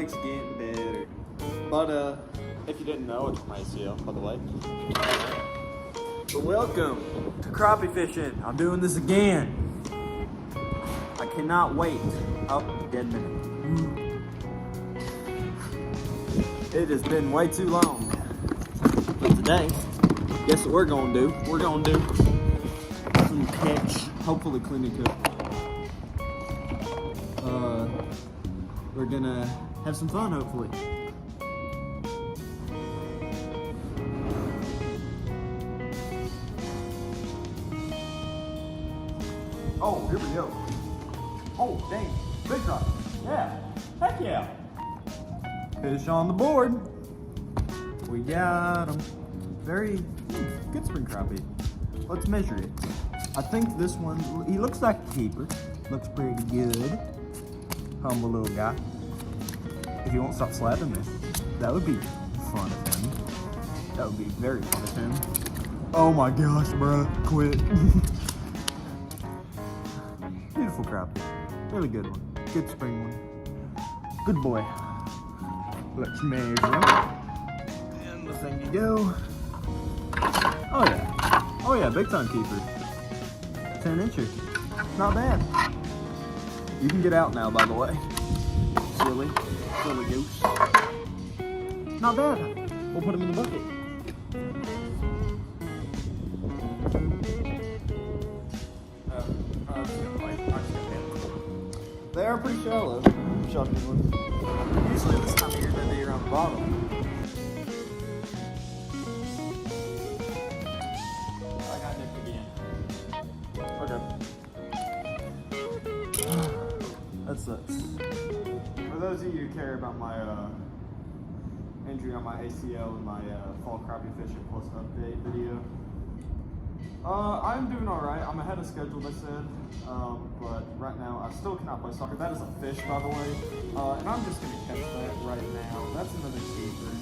leg's getting better. But if you didn't know, it's my ACL, by the way. But welcome to crappie fishing. I'm doing this again. I cannot wait. Oh, dead minute. It has been way too long. But today, guess what we're gonna do? We're gonna do some catch, hopefully clean and cook. We're gonna have some fun, hopefully. Oh, here we go. Oh, dang, big drop. Yeah, heck yeah. Fish on the board. We got them. Very good spring crappie. Let's measure it. I think this one, he looks like a keeper. Looks pretty good. Humble little guy. If he won't stop slapping me, that would be fun of him. That would be very fun of him. Oh my gosh, bruh, quit. Beautiful crappie. Really good one. Good spring one. Good boy. Let's measure him. And the thing you go. Oh yeah. Oh yeah, big time keeper. 10 incher. Not bad. You can get out now, by the way. Silly goose. Not bad. We'll put him in the bucket. They are pretty shallow. Shockingly. Usually this time of year they'd be around the bottom. I got nipped again. Okay. That sucks. For those of you who care about my injury on my ACL and my fall crappie fishing plus update video, I'm doing alright. I'm ahead of schedule, they said. But right now, I still cannot play soccer. That is a fish, by the way. And I'm just going to catch that right now. That's another keeper.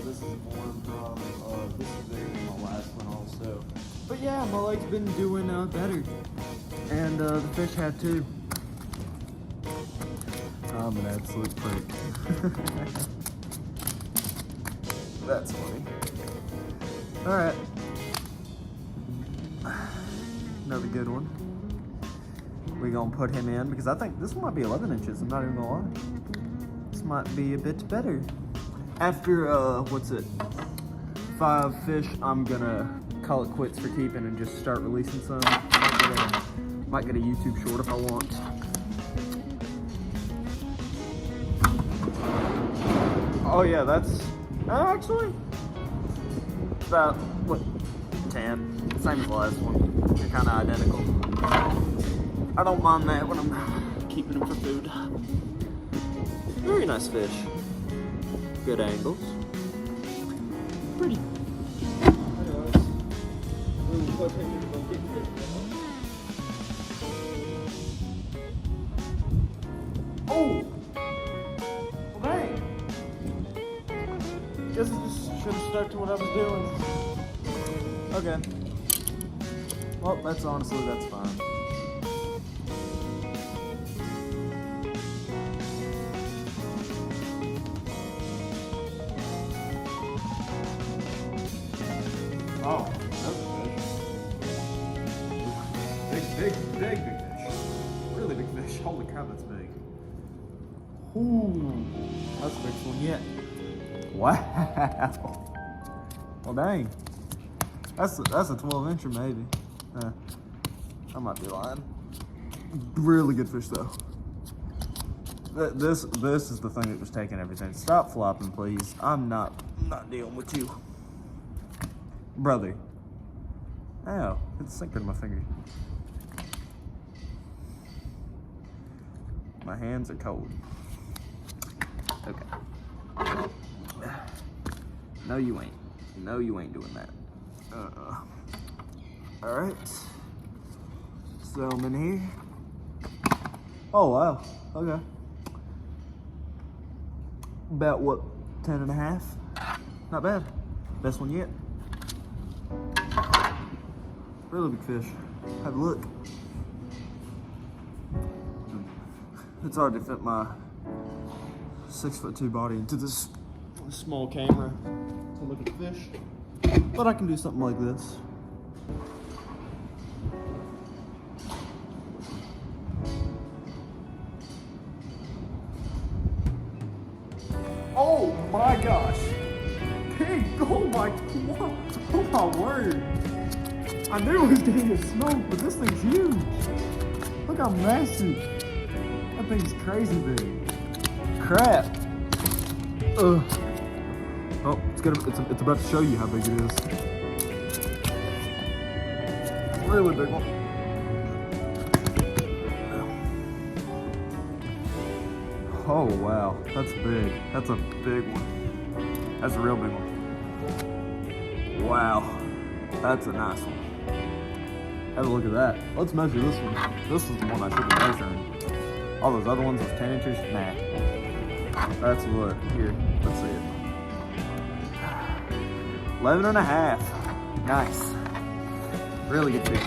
This is more from, this is bigger than my last one also. But yeah, my leg's been doing better. And the fish had too. I'm an absolute prick. That's funny. Alright. Another good one. We're gonna put him in because I think this one might be 11 inches. I'm not even gonna lie. This might be a bit better. After, 5 fish, I'm gonna call it quits for keeping and just start releasing some. Might get a YouTube short if I want. Oh yeah, that's actually about, what, 10. Same as the last one. They're kind of identical. I don't mind that when I'm keeping them for food. Very nice fish. Good angles. Pretty. Oh! Well, dang. Guess I just should have stuck to what I was doing. Okay. Well, that's fine. Oh, that's a fish. Big fish. Really big fish. Holy cow, that's big. Ooh, that's the biggest one yet. Wow. Well, dang. That's a 12 incher maybe. I might be lying. Really good fish though. This is the thing that was taking everything. Stop flopping, please. I'm not dealing with you, brother. Ow! It's sinking in my finger. My hands are cold. Okay. No, you ain't. No, you ain't doing that. All right. So I'm in here. Oh wow. Okay. About what? 10.5. Not bad. Best one yet. Really big fish. Have a look. It's hard to fit my 6'2" body into this small camera to look at fish. But I can do something like this. Oh my gosh! Pig! Oh my, what? Oh my word! I knew it was getting a smoke, but this thing's huge. Look how massive. That thing's crazy big. Crap. Ugh. Oh, it's about to show you how big it is. Really big one. Oh wow, that's big. That's a big one. That's a real big one. Wow, that's a nice one. Have a look at that. Let's measure this one. This is the one I should be measuring. All those other ones with 10 inches, nah. That's what, here, let's see it. 11.5. Nice. Really good fish.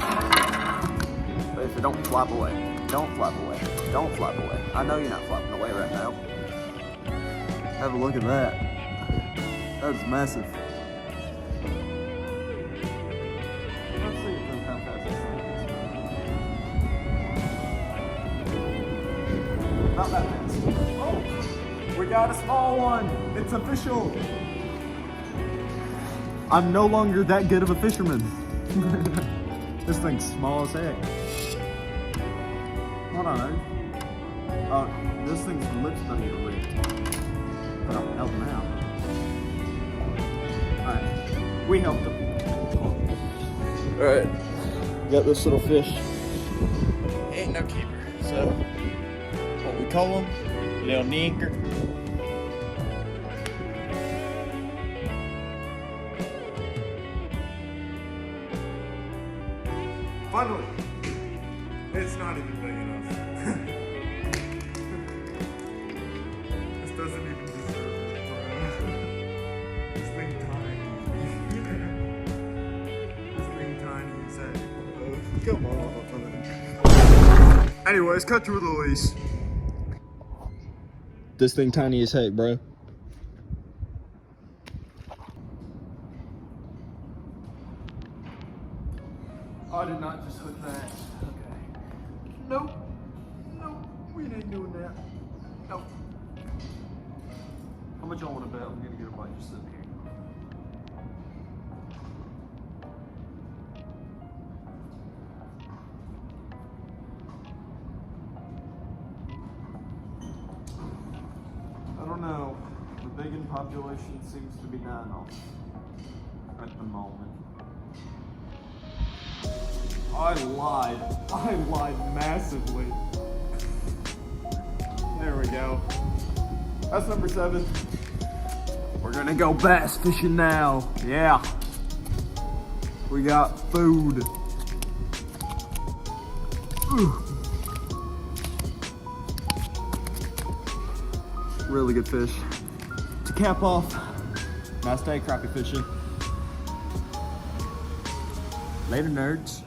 But if it don't flop away, don't flop away, don't flop away. I know you're not flopping away right now. Have a look at that. That's massive. Let's see how fast this thing is. Not that fast. Oh, we got a small one. It's official. I'm no longer that good of a fisherman. This thing's small as heck. Hold on. Oh, this thing's lips don't get licked. But I'll help him out. Alright, we helped him. Alright, got this little fish. Ain't no keeper, so what we call him, little nigger. Finally, it's not even big enough. This doesn't even deserve it, bro. This thing tiny. This thing tiny as heck. Come on. Anyways, cut to Louise. This thing tiny as heck, bro. I did not just hook that. Okay. Nope. Nope. We ain't doing that. Nope. How much y'all want to bet I'm gonna get a bite just sitting here? I don't know. The biggin population seems to be dying off at the moment. I lied massively. There we go. That's number 7. We're gonna go bass fishing now. Yeah. We got food. Ooh. Really good fish. To cap off, nice day crappie fishing. Later, nerds.